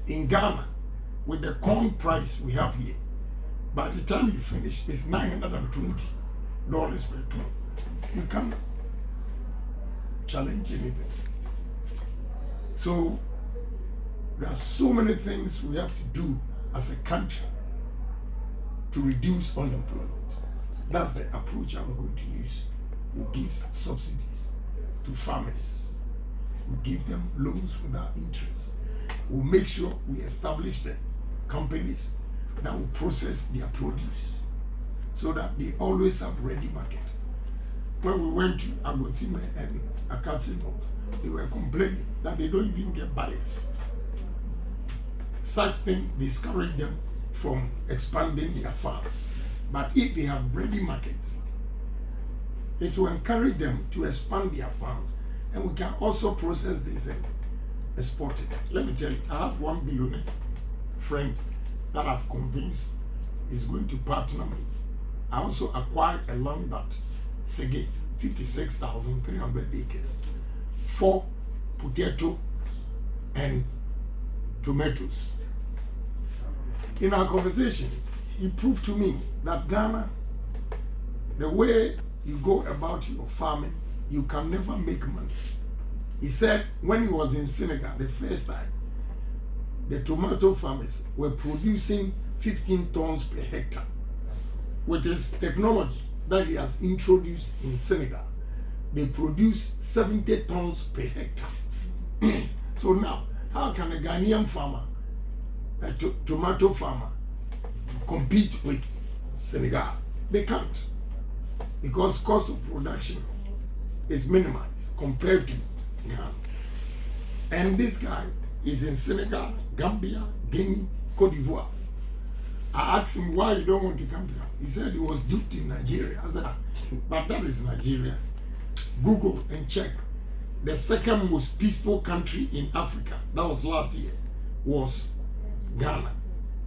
In Ghana, with the corn price we have here, by the time you finish, it's $920 per ton. You can't challenge anything. So there are so many things we have to do as a country to reduce unemployment. That's the approach I'm going to use. We'll give subsidies to farmers. We'll give them loans without interest. We'll make sure we establish the companies that will process their produce so that they always have ready market. When we went to Agyapong and Agyapong, they were complaining that they don't even get buyers. Such things discourage them from expanding their farms. But if they have ready markets, it will encourage them to expand their farms, and we can also process this and export it. Let me tell you, I have one billionaire friend that I've convinced is going to partner me. I also acquired a land at Sege, 56,300 acres, for potato and tomatoes. In our conversation, he proved to me that Ghana, the way you go about your farming, you can never make money. He said when he was in Senegal the first time, the tomato farmers were producing 15 tons per hectare. With his technology that he has introduced in Senegal, they produce 70 tons per hectare. So now, how can a Ghanaian farmer, a tomato farmer, compete with Senegal? They can't, because cost of production is minimized compared to Ghana. And this guy is in Senegal, Gambia, Guinea, Cote d'Ivoire. I asked him why you don't want to come to Ghana. He said he was duped in Nigeria. I said, but that is Nigeria. Google and check. The second most peaceful country in Africa, that was last year, was Ghana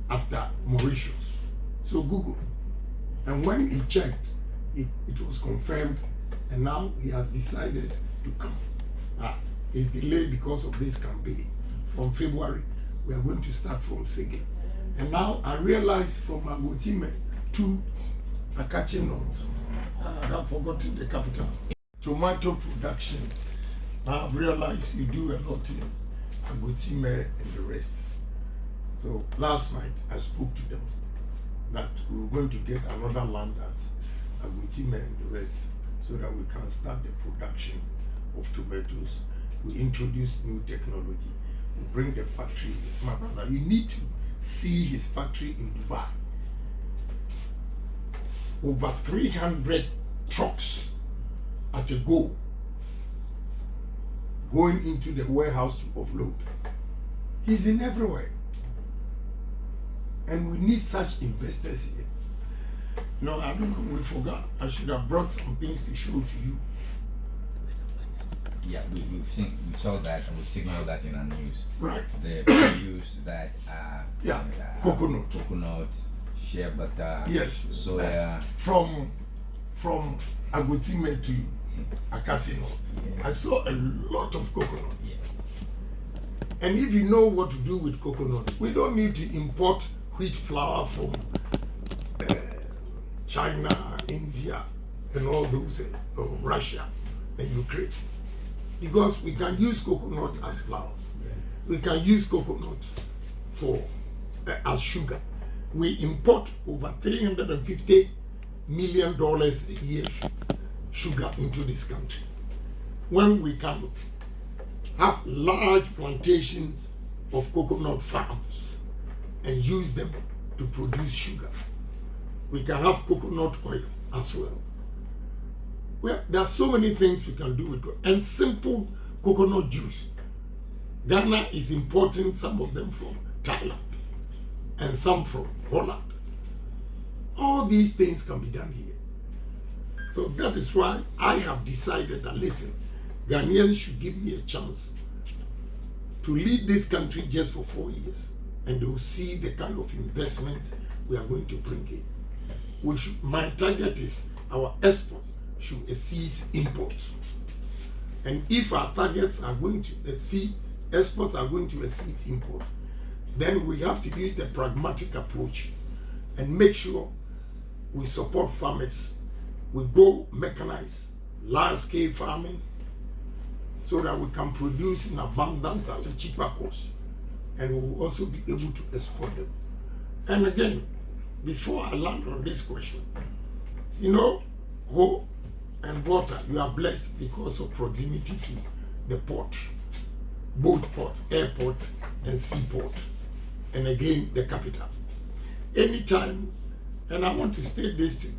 after Mauritius. So Google. And when he checked, it was confirmed, and now he has decided to come. It's delayed because of this campaign. From February, we are going to start from Sege. And now I realized from Agyapong to Agyapong, I have forgotten the capital. Tomato production. Now I've realized you do a lot in Agyapong and the rest. So last night I spoke to them that we were going to get another land at Agyapong and the rest so that we can start the production of tomatoes. We introduce new technology. We bring the factory. My brother, you need to see his factory in Dubai. Over 300 trucks at a go going into the warehouse to offload. He's in everywhere. And we need such investors here. No, I don't know, we forgot. I should have brought some things to show to you. Yeah, we saw that and we signaled that in our news. Right. The use that coconut, shea butter, yes, soya. From Agyapong to Agyapong. Yes. I saw a lot of coconut. Yes. And if you know what to do with coconut, we don't need to import wheat flour from China, India, and all those, Russia and Ukraine. Because we can use coconut as flour. Yeah. We can use coconut for as sugar. We import over $350 million a year sugar into this country. When we can have large plantations of coconut farms and use them to produce sugar. We can have coconut oil as well. Well, there are so many things we can do with it. And simple coconut juice. Ghana is importing some of them from Thailand and some from Holland. All these things can be done here. So that is why I have decided that, listen, Ghanaians should give me a chance to lead this country just for 4 years. And they will see the kind of investment we are going to bring in. My target is our exports should exceed import. And if our targets are going to exceed, exports are going to exceed import, then we have to use the pragmatic approach and make sure we support farmers. We go mechanize landscape farming so that we can produce in abundance at a cheaper cost, and we will also be able to export them. And again, before I land on this question, you know, Ho and water, you are blessed because of proximity to the port, both ports, airport and seaport, and again, the capital. Anytime, and I want to state this too,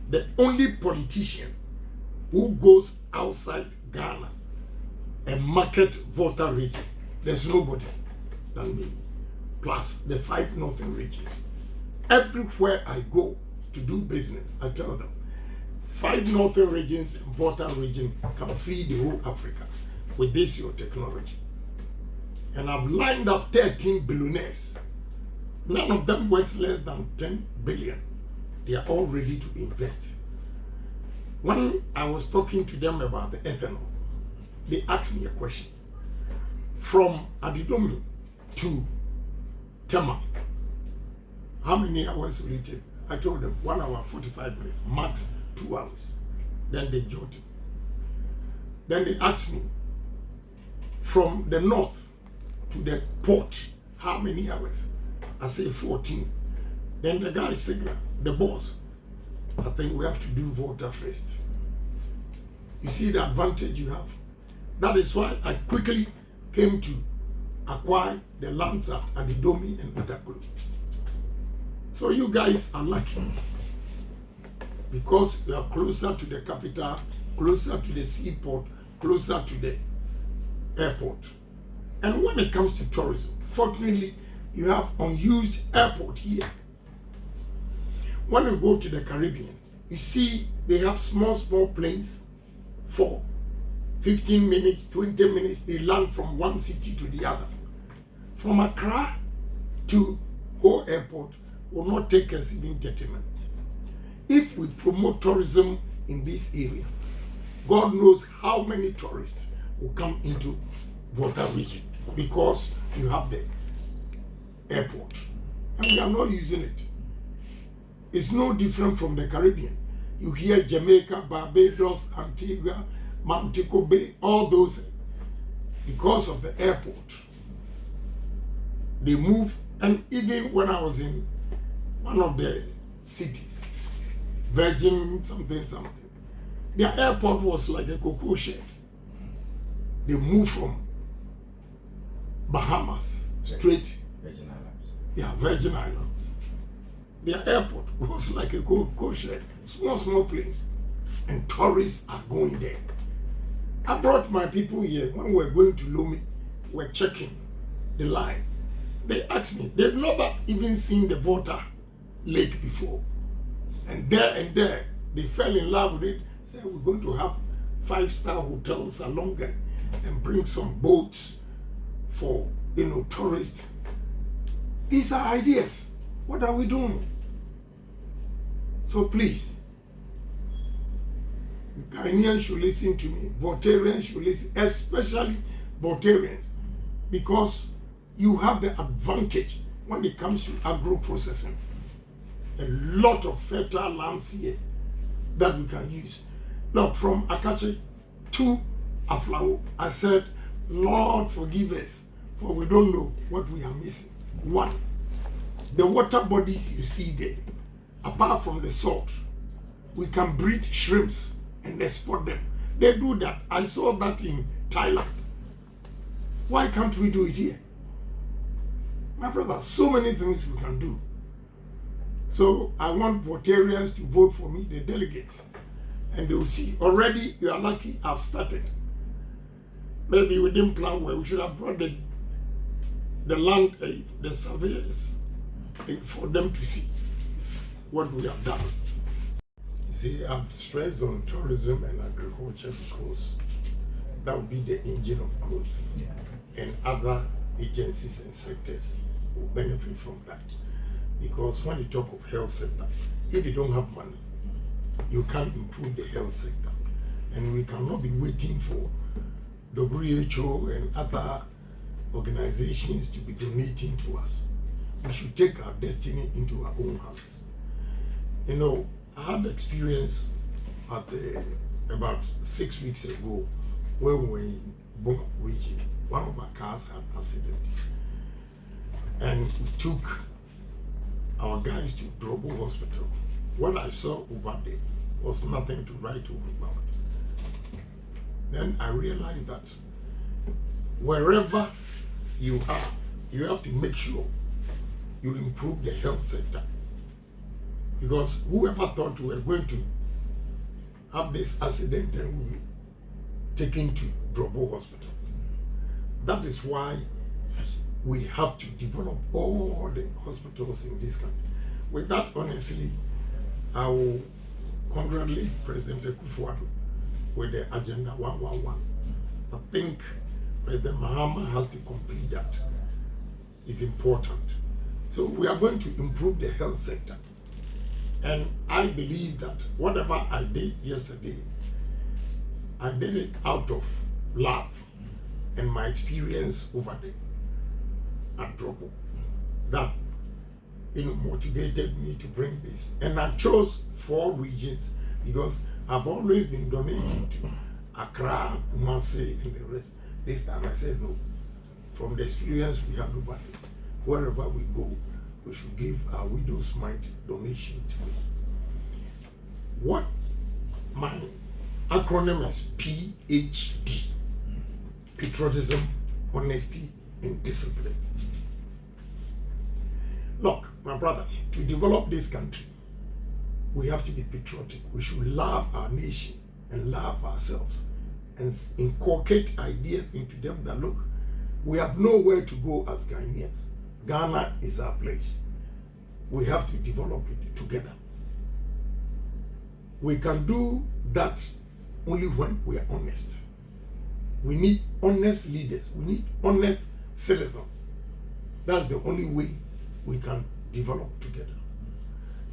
the only politician who goes outside Ghana and market water region, there's nobody than me, plus the 5 northern regions. Everywhere I go to do business, I tell them, 5 northern regions and water region can feed the whole Africa with this your technology. And I've lined up 13 billionaires. None of them worth less than 10 billion. They are all ready to invest. When I was talking to them about the ethanol, they asked me a question. From Adidomi to Tema, how many hours will it take? I told them 1 hour 45 minutes, max 2 hours. Then they jotted. Then they asked me, from the north to the port, how many hours? I say 14. Then the guy signal, the boss, I think we have to do water first. You see the advantage you have? That is why I quickly came to acquire the lands at Adidomi and Agyapong. So you guys are lucky because you are closer to the capital, closer to the seaport, closer to the airport. And when it comes to tourism, fortunately, you have unused airport here. When you go to the Caribbean, you see they have small planes for 15 minutes, 20 minutes, they land from one city to the other. From Accra to Ho Airport will not take us even 30 minutes. If we promote tourism in this area, God knows how many tourists will come into water region because you have the airport and we are not using it. It's no different from the Caribbean. You hear Jamaica, Barbados, Antigua, Montego Bay, all those, because of the airport, they move. And even when I was in one of the cities, Virgin something, their airport was like a cocoa shed. They moved from Bahamas straight. Virgin Islands. Yeah, Virgin Islands. Their airport was like a cocoa shed, small planes, and tourists are going there. I brought my people here when we were going to Lomé, we're checking the line. They asked me, they've never even seen the water lake before. And there, they fell in love with it, said we're going to have 5-star hotels along there and bring some boats for, tourists. These are ideas. What are we doing? So please, Ghanaians should listen to me. Voltarians should listen, especially Voltarians, because you have the advantage when it comes to agro-processing. A lot of fertile lands here that we can use. Now, from Akachi to Aflao, I said, Lord, forgive us, for we don't know what we are missing. 1, the water bodies you see there, apart from the salt, we can breed shrimps and export them. They do that. I saw that in Thailand. Why can't we do it here? My brother, so many things we can do. So I want Voltarians to vote for me, the delegates, and they will see. Already, you are lucky I've started. Maybe we didn't plan well. We should have brought the land, the surveyors, for them to see what we have done. You see, I've stressed on tourism and agriculture because that will be the engine of growth. Yeah. And other agencies and sectors will benefit from that. Because when you talk of health sector, if you don't have money, you can't improve the health sector. And we cannot be waiting for WHO and other organizations to be donating to us. We should take our destiny into our own hands. You know, I had experience at about 6 weeks ago when we were in Bonga region. One of our cars had an accident, and we took our guys to Global Hospital. What I saw over there was nothing to write home about. Then I realized that wherever you are, you have to make sure you improve the health sector. Because whoever thought we were going to have this accident and we'll be taken to Global Hospital. That is why we have to develop all the hospitals in this country. With that, honestly, I will congratulate President Akufo-Addo with the Agenda 111. I think President Mahama has to complete that. It's important. So we are going to improve the health sector. And I believe that whatever I did yesterday, I did it out of love and my experience over there at Drobo. That motivated me to bring this. And I chose 4 regions because I've always been donating to Accra, Kumasi, and the rest. This time I said no. From the experience we have over there, wherever we go, we should give our widow's mite donation to it. What my acronym is PHD: patriotism, honesty, and discipline. Look, my brother, to develop this country, we have to be patriotic. We should love our nation and love ourselves and inculcate ideas into them that, look, we have nowhere to go as Ghanaians. Ghana is our place. We have to develop it together. We can do that only when we are honest. We need honest leaders. We need honest citizens. That's the only way we can develop together.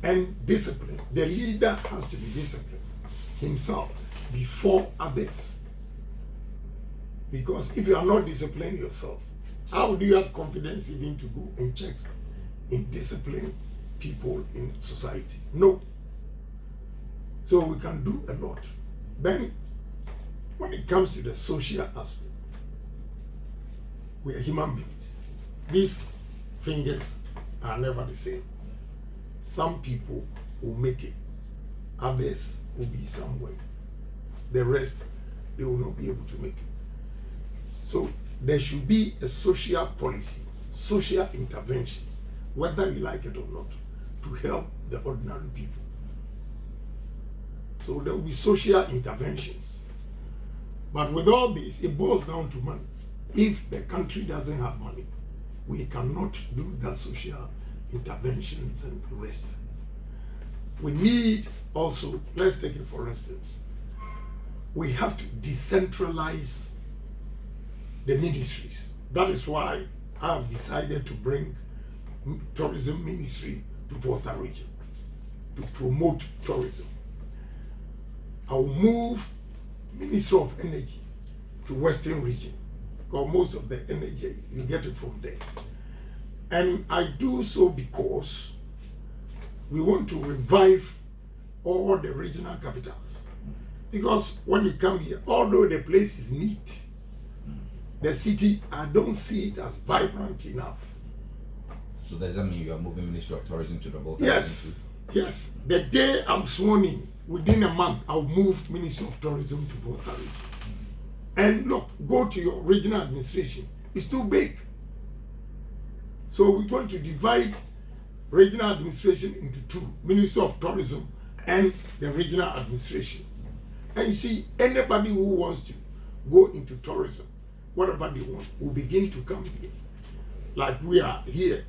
And discipline. The leader has to be disciplined himself before others. Because if you are not disciplined yourself, how do you have confidence even to go and check in discipline people in society? No. So we can do a lot. Then, when it comes to the social aspect, we are human beings. These fingers are never the same. Some people will make it, others will be somewhere. The rest, they will not be able to make it. So there should be a social policy, social interventions, whether you like it or not, to help the ordinary people. So there will be social interventions. But with all this, it boils down to money. If the country doesn't have money, we cannot do that social interventions and the rest. We need also, let's take it for instance, we have to decentralize the ministries. That is why I have decided to bring tourism ministry to Volta region to promote tourism. I will move Ministry of Energy to Western region because most of the energy you get it from there. And I do so because we want to revive all the regional capitals. Because when you come here, although the place is neat, the city, I don't see it as vibrant enough. So does that mean you are moving Ministry of Tourism to the Volta? Yes, yes. The day I'm sworn in, within a month, I'll move Ministry of Tourism to Volta region. And look, go to your regional administration. It's too big. So we're going to divide regional administration into 2, Ministry of Tourism and the regional administration. And you see, anybody who wants to go into tourism, whatever they want, will begin to come here. Like we are here.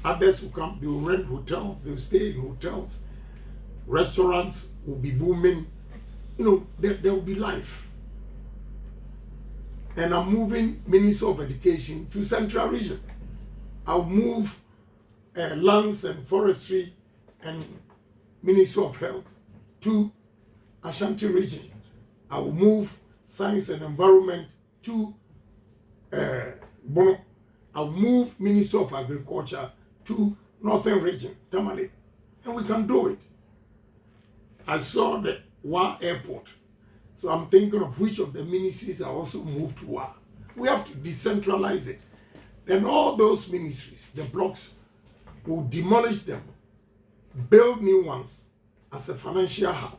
Others will come, they will rent hotels, they will stay in hotels. Restaurants will be booming. You know, there will be life. And I'm moving Ministry of Education to Central Region. I'll move Lands and Forestry and Ministry of Health to Ashanti Region. I will move Science and Environment to Bono, I'll move Minister of Agriculture to Northern Region, Tamale, and we can do it. I saw the Wa Airport, so I'm thinking of which of the ministries are also moved to Wa. We have to decentralize it. Then all those ministries, the blocks, will demolish them, build new ones as a financial hub.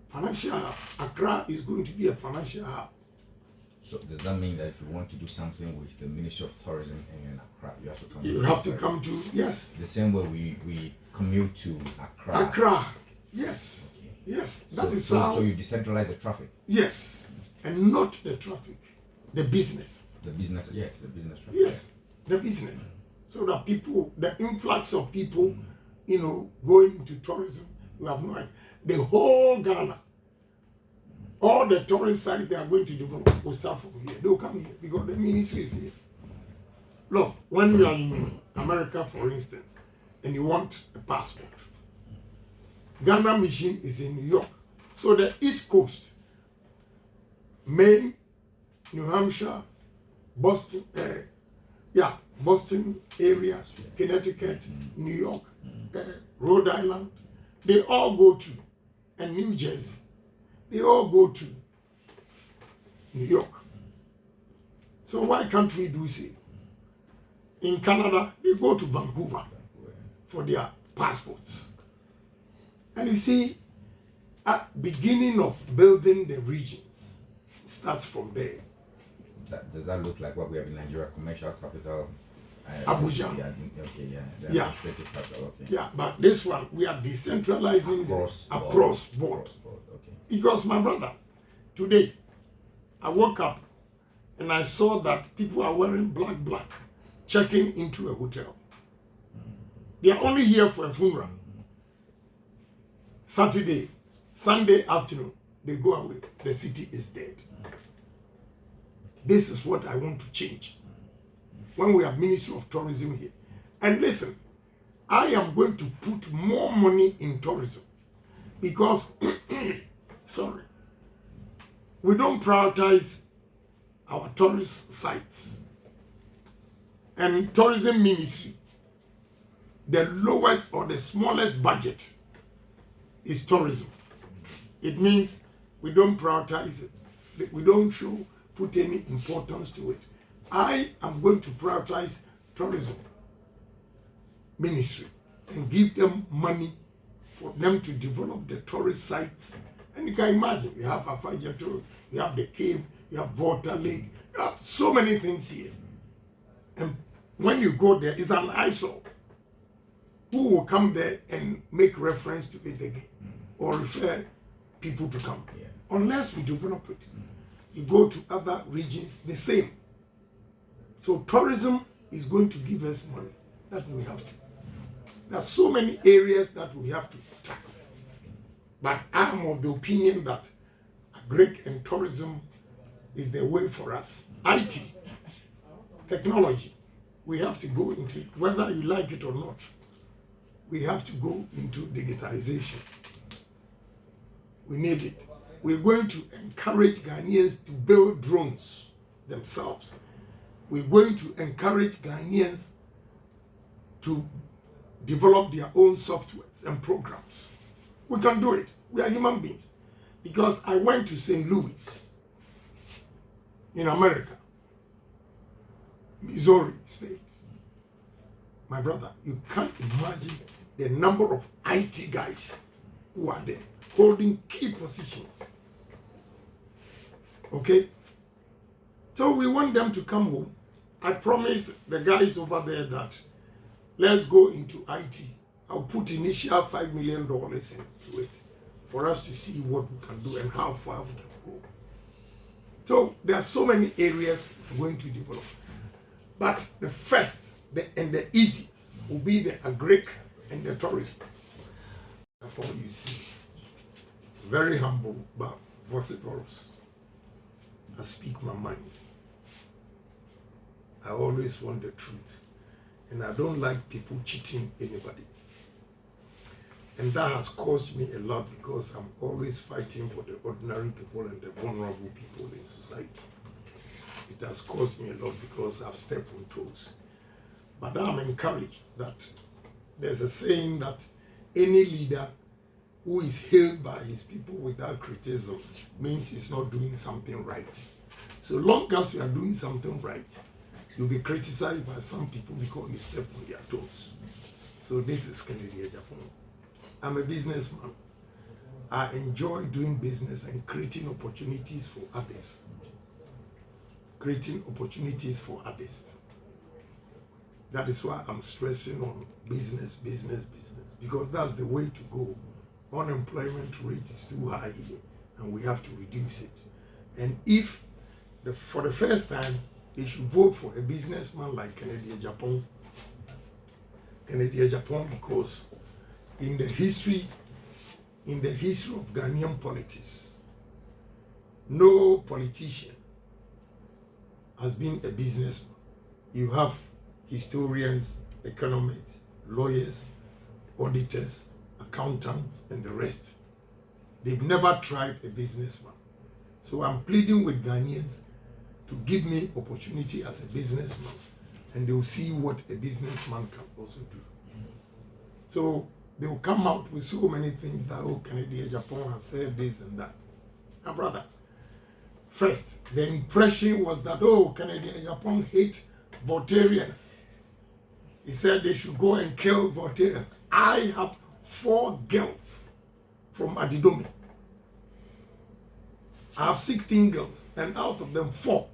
Financial hub. Accra is going to be a financial hub. So does that mean that if you want to do something with the Ministry of Tourism in Accra, you have to come? You have to come to, yes. The same way we commute to Accra. Accra, yes. Okay. Yes, So you decentralize the traffic. Yes, and not the traffic, the business. The business, yes, the business traffic. Yes, the business. So that people, the influx of people, going into tourism, we have no idea. The whole Ghana, all the tourist sites they are going to develop will start from here. They'll come here because the ministry is here. Look, when you are in America, for instance, and you want a passport, Ghana Mission is in New York. So the East Coast, Maine, New Hampshire, Boston, Boston area, Connecticut, New York, Rhode Island, they all go to, and New Jersey, they all go to New York. So why can't we do same? In Canada, they go to Vancouver for their passports. And you see, at beginning of building the regions, starts from there. Does that look like what we have in Nigeria, commercial capital? Abuja. Okay, yeah. The administrative capital, okay. Yeah, but this one, we are decentralizing across board. Okay. Because my brother, today, I woke up and I saw that people are wearing black, checking into a hotel. They are only here for a funeral. Saturday, Sunday afternoon, they go away. The city is dead. This is what I want to change. When we have Ministry of Tourism here. And listen, I am going to put more money in tourism because, we don't prioritize our tourist sites. And tourism ministry, the lowest or the smallest budget is tourism. It means we don't prioritize it. We don't put any importance to it. I am going to prioritize tourism ministry and give them money for them to develop the tourist sites. And you can imagine, you have Afajato, you have the cave, you have Water Lake, you have so many things here. And when you go there, it's an eyesore. Who will come there and make reference to it again or refer people to come? Yeah. Unless we develop it. You go to other regions, the same. So tourism is going to give us money that we have to. There are so many areas that we have to tackle. But I am of the opinion that agric and tourism is the way for us. IT, technology, we have to go into it, whether you like it or not. We have to go into digitization. We need it. We're going to encourage Ghanaians to build drones themselves. We're going to encourage Ghanaians to develop their own softwares and programs. We can do it. We are human beings. Because I went to St. Louis in America, Missouri State. My brother, you can't imagine the number of IT guys who are there holding key positions. Okay? So we want them to come home. I promised the guys over there that let's go into IT. I'll put initial $5 million into it for us to see what we can do and how far we can go. So there are so many areas we're going to develop. But the first and the easiest will be the agric and the tourism. That's all you see. Very humble, but vociferous. I speak my mind. I always want the truth. And I don't like people cheating anybody. And that has caused me a lot because I'm always fighting for the ordinary people and the vulnerable people in society. it has cost me a lot because I've stepped on toes. But I'm encouraged that there's a saying that any leader who is hailed by his people without criticisms means he's not doing something right. So long as you are doing something right, you'll be criticized by some people because you step on their toes. So this is Kennedy Agyapong. I'm a businessman. I enjoy doing business and creating opportunities for others. Creating opportunities for others. That is why I'm stressing on business, because that's the way to go. Unemployment rate is too high here, and we have to reduce it. And if for the first time they should vote for a businessman like Kennedy Agyapong, because in the history of Ghanaian politics, no politician has been a businessman. You have historians, economists, lawyers, auditors, accountants, and the rest. They've never tried a businessman. So I'm pleading with Ghanaians to give me opportunity as a businessman, and they'll see what a businessman can also do. So they'll come out with so many things that, oh, Kennedy Agyapong has said this and that. Now, brother, first, the impression was that, oh, Kennedy Agyapong hate Voltarians. He said they should go and kill Voltarians. I have 4 girls from Adidome. I have 16 girls, and out of them 4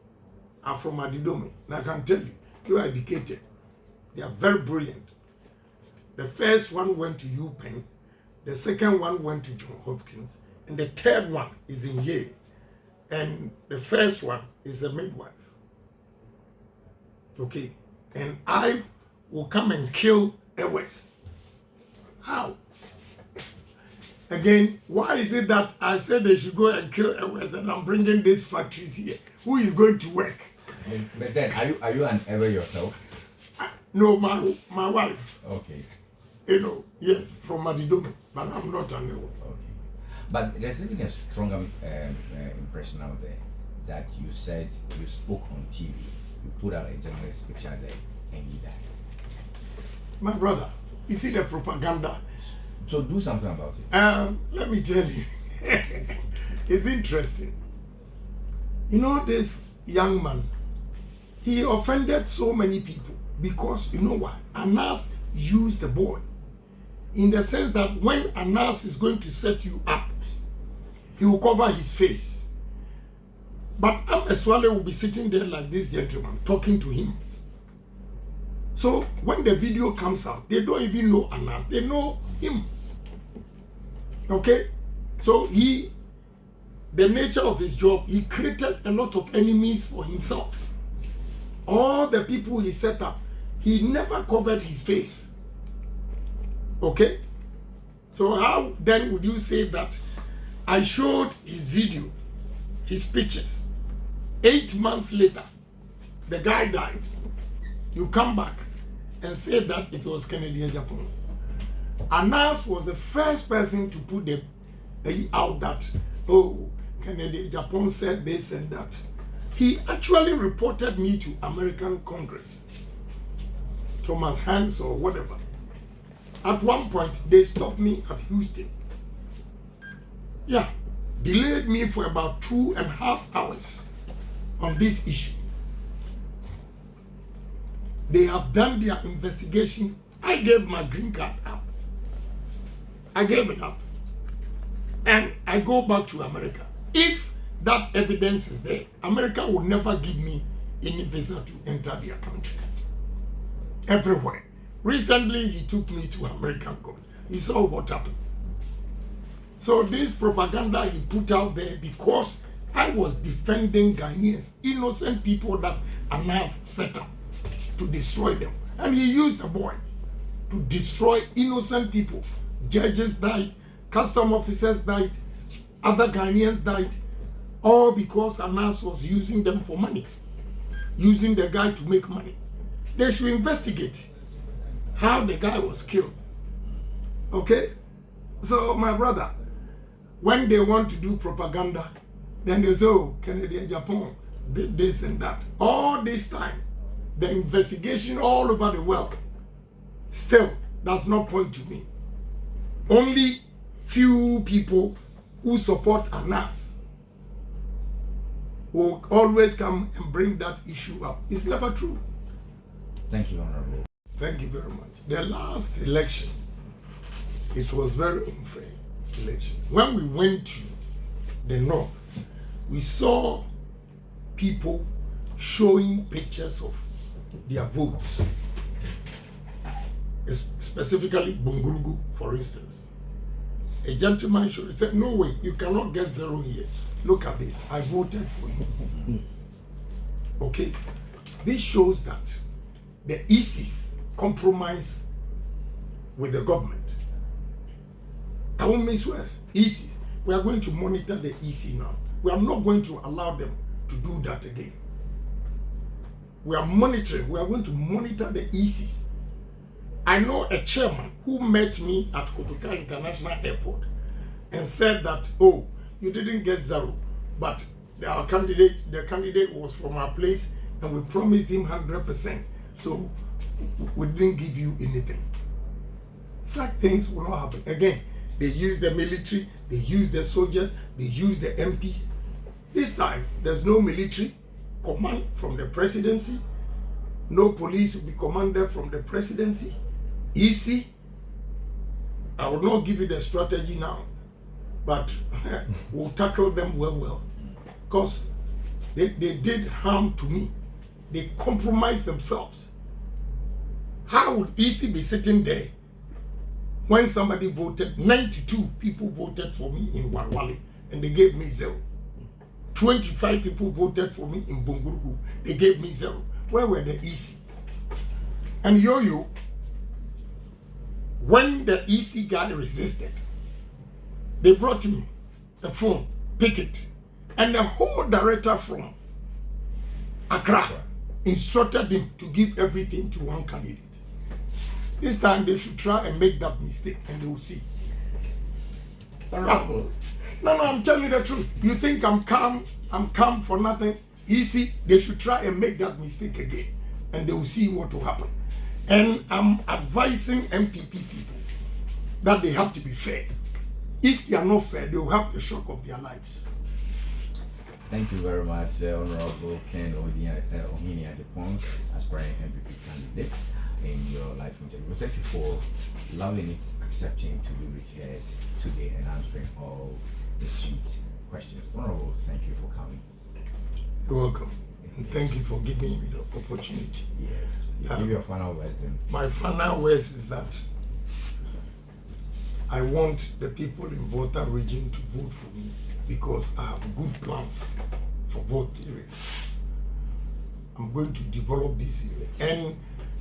are from Adidome. And I can tell you, they are educated. They are very brilliant. The first one went to UPenn, the second one went to Johns Hopkins, and the third one is in Yale. And the first one is a midwife. Okay, and I will come and kill Ewes. How? Again, why is it that I said they should go and kill Ewes and I'm bringing these factories here? Who is going to work? But then, are you an Ewe yourself? No, my wife. Okay. You know, yes, from Adidome, but I'm not an Ewe. Okay. But there's even a strong impression out there that you said you spoke on TV. You put out a journalist picture there and he died. My brother, you see the propaganda? So do something about it. Let me tell you, it's interesting. You know, this young man, he offended so many people because, you know what, Anas used the boy in the sense that when Anas is going to set you up, he will cover his face. But Ameswale will be sitting there like this gentleman, talking to him. So when the video comes out, they don't even know Anas, they know him. Okay? So the nature of his job, he created a lot of enemies for himself. All the people he set up, he never covered his face. Okay? So how then would you say that I showed his video, his pictures? 8 months later, the guy died. You come back and say that it was Kennedy Agyapong. Anas was the first person to put out that, oh, Kennedy Agyapong said this and that. He actually reported me to American Congress, Thomas Hanks or whatever. At one point, they stopped me at Houston. Yeah, delayed me for about 2.5 hours on this issue. They have done their investigation. I gave my green card up. I gave it up. And I go back to America. If that evidence is there, America will never give me any visa to enter their country. Everywhere. Recently, he took me to American court. He saw what happened. So this propaganda he put out there because I was defending Ghanaians, innocent people that Anas set up to destroy them. And he used the boy to destroy innocent people. Judges died, custom officers died, other Ghanaians died, all because Anas was using them for money, using the guy to make money. They should investigate how the guy was killed. Okay? So, my brother, when they want to do propaganda, then they say, oh, Kennedy Agyapong did this and that. All this time, the investigation all over the world still does not point to me. Only few people who support Anas will always come and bring that issue up. It's never true. Thank you, Honorable. Thank you very much. The last election, it was very unfair election. When we went to the north, we saw people showing pictures of their votes, specifically Bungurugu, for instance. A gentleman showed, he said, no way, you cannot get 0 here. Look at this, I voted for you. Okay, this shows that the ISIS compromise with the government. I won't miss words. ISIS, we are going to monitor the EC now. We are not going to allow them to do that again. We are monitoring, we are going to monitor the ISIS. I know a chairman who met me at Kotoka International Airport and said that, oh, you didn't get 0, but the candidate was from our place and we promised him 100%. So we didn't give you anything. Such things will not happen. Again, they use the military, they use the soldiers, they use the MPs. This time, there's no military command from the presidency. No police will be commanded from the presidency. EC, I will not give you the strategy now, but we'll tackle them well. Because they did harm to me. They compromised themselves. How would EC be sitting there when somebody voted, 92 people voted for me in Wawali and they gave me 0. 25 people voted for me in Bungurugu, they gave me 0. Where were the ECs? And Yo-Yo, when the EC guy resisted, they brought him the phone, pick it, and the whole director from Accra instructed him to give everything to one candidate. This time they should try and make that mistake and they will see. No, I'm telling you the truth. You think I'm calm for nothing? Easy, they should try and make that mistake again and they will see what will happen. And I'm advising NPP people that they have to be fair. If they are not fair, they will have the shock of their lives. Thank you very much, Honorable Ken Ohini Agyapong, aspiring NPP candidate in your life interview. Thank you for allowing it, accepting to be with us today and answering all the sweet questions. Honorable, thank you for coming. You're welcome. And thank you for giving me the opportunity. Yes. Give your final words. My final words is that I want the people in Volta region to vote for me because I have good plans for both areas. I'm going to develop this area. And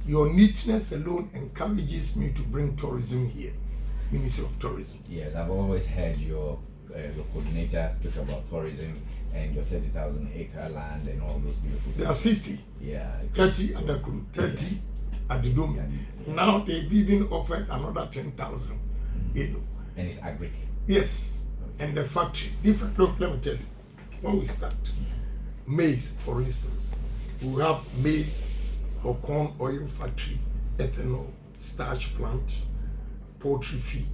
your neatness alone encourages me to bring tourism here, Ministry of Tourism. Yes, I've always heard your coordinator speak about tourism and your 30,000 acre land and all those beautiful things. There are 60. Yeah. 30 at the crew, 30 at the dome. Yeah. Now they've even offered another 10,000. You know. And it's agri. Yes. Okay. And the factories, different. Look, let me tell you. When we start, maize, for instance, we have maize or corn oil factory, ethanol, starch plant, poultry feed,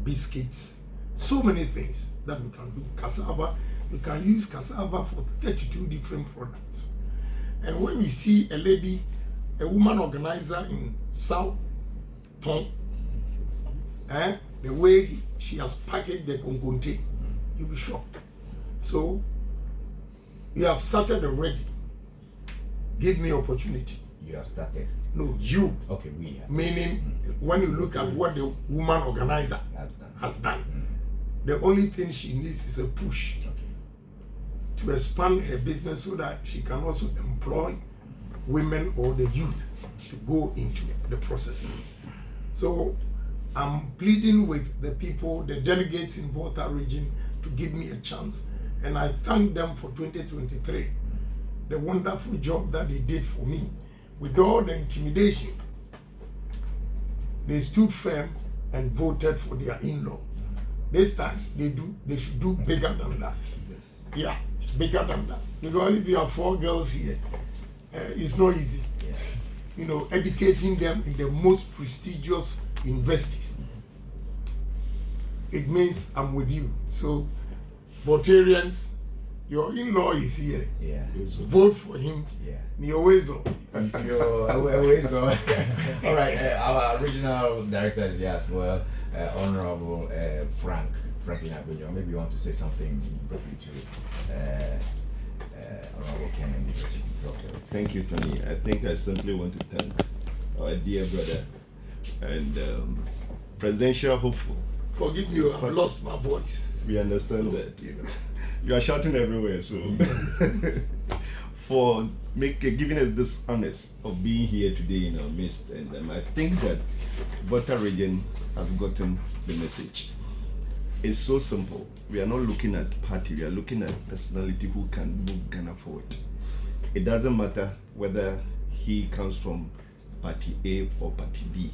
biscuits, so many things that we can do. Cassava, we can use cassava for 32 different products. And when you see a lady, a woman organizer in South Tong, the way she has packaged the konkonte, you'll be shocked. So, you have started already. Give me opportunity. You have started? No, you. Okay, we have. Meaning, when you look at what the woman organizer has done, the only thing she needs is a push to expand her business so that she can also employ women or the youth to go into the process. So, I'm pleading with the people, the delegates in Volta region to give me a chance. And I thank them for 2023, the wonderful job that they did for me. With all the intimidation, they stood firm and voted for their in-law. This time, they should do bigger than that. Yeah. bigger than that. Because if you have 4 girls here, it's not easy. Yeah. You know, educating them in the most prestigious universities. It means I'm with you. So, Voltarians, your in-law is here. Yeah. Vote for him. Yeah. Ni always know. Always so. All right, our original director is here as well, Honorable Franklin Agyapong. Maybe you want to say something briefly to Honorable Ken and the Doctor. Thank you, Tony. I think I simply want to thank our dear brother and presidential hopeful. Forgive me, I've lost my voice. We understand that, you know. You are shouting everywhere, so for giving us this honest of being here today in our midst. And I think that Volta region has gotten the message. It's so simple. We are not looking at party, we are looking at personality who can move Ghana forward. It doesn't matter whether he comes from party A or party B.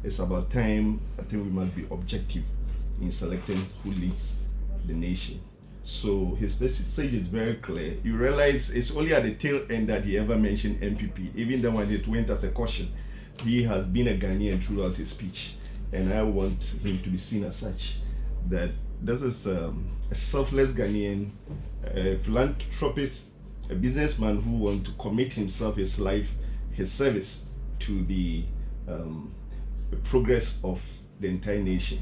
It's about time. I think we must be objective in selecting who leads the nation. So his message is very clear. You realize it's only at the tail end that he ever mentioned NPP. Even then when it went as a caution, he has been a Ghanaian throughout his speech. And I want him to be seen as such. That this is a selfless Ghanaian, philanthropist, a businessman who wants to commit himself, his life, his service to the progress of the entire nation.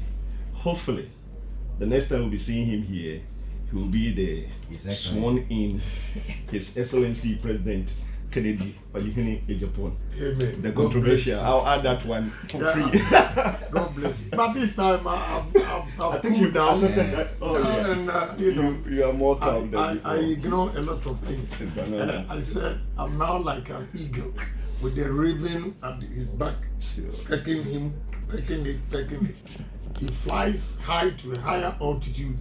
Hopefully, the next time we'll be seeing him here, he will be the sworn in His Excellency President Kennedy Agyapong. Amen. The controversial. I'll add that one for free. God bless you. But this time I think you accepted that. Oh, yeah. And you know, you are more calm than I ignore a lot of things. I said I'm now like an eagle with the raven at his back, pecking him, pecking it. He flies high to a higher altitude,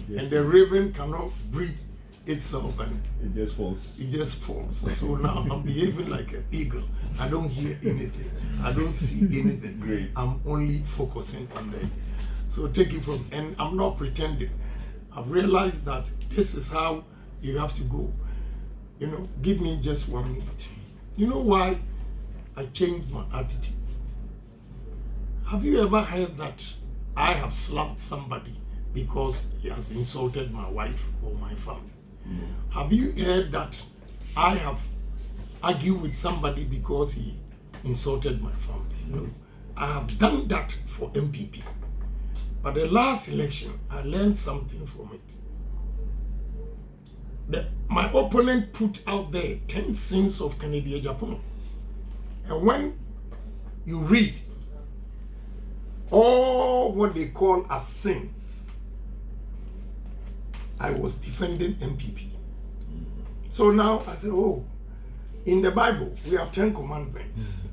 and the raven cannot breathe itself, and it just falls. So now I'm behaving like an eagle. I don't hear anything. I don't see anything. Great. I'm only focusing on them. So take it from, and I'm not pretending. I've realized that this is how you have to go. You know, give me just 1 minute. You know why I changed my attitude? Have you ever heard that I have slapped somebody because he has insulted my wife or my family? Have you heard that I have argued with somebody because he insulted my family? No. I have done that for NPP. But the last election, I learned something from it. My opponent put out there 10 sins of Kennedy Agyapong. And when you read all what they call as sins, I was defending NPP. So now I said, oh, in the Bible, we have 10 commandments.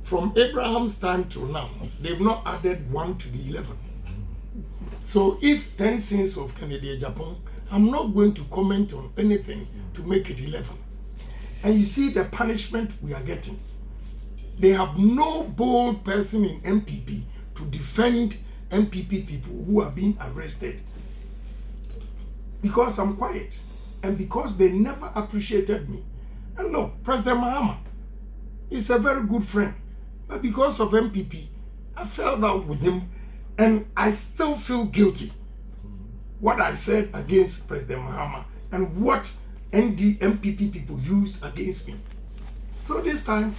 From Abraham's time till now, they've not added 1 to the 11. So if 10 sins of Kennedy Agyapong, I'm not going to comment on anything to make it 11. And you see the punishment we are getting. They have no bold person in NPP to defend NPP people who are being arrested. Because I'm quiet. And because they never appreciated me. And look, President Mahama is a very good friend. But because of NPP, I fell out with him. And I still feel guilty. What I said against President Mahama and what NPP people used against me. So this time,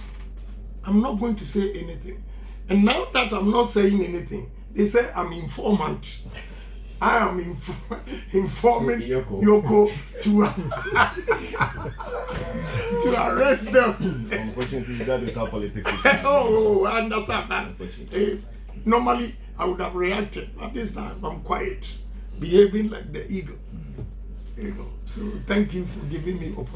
I'm not going to say anything. And now that I'm not saying anything, they say I'm informant. I am informing Yoko to arrest them. Unfortunately, that is how politics is. Oh, I understand that. Normally, I would have reacted, but this time I'm quiet, behaving like the eagle. You know. So thank you for giving me opportunity.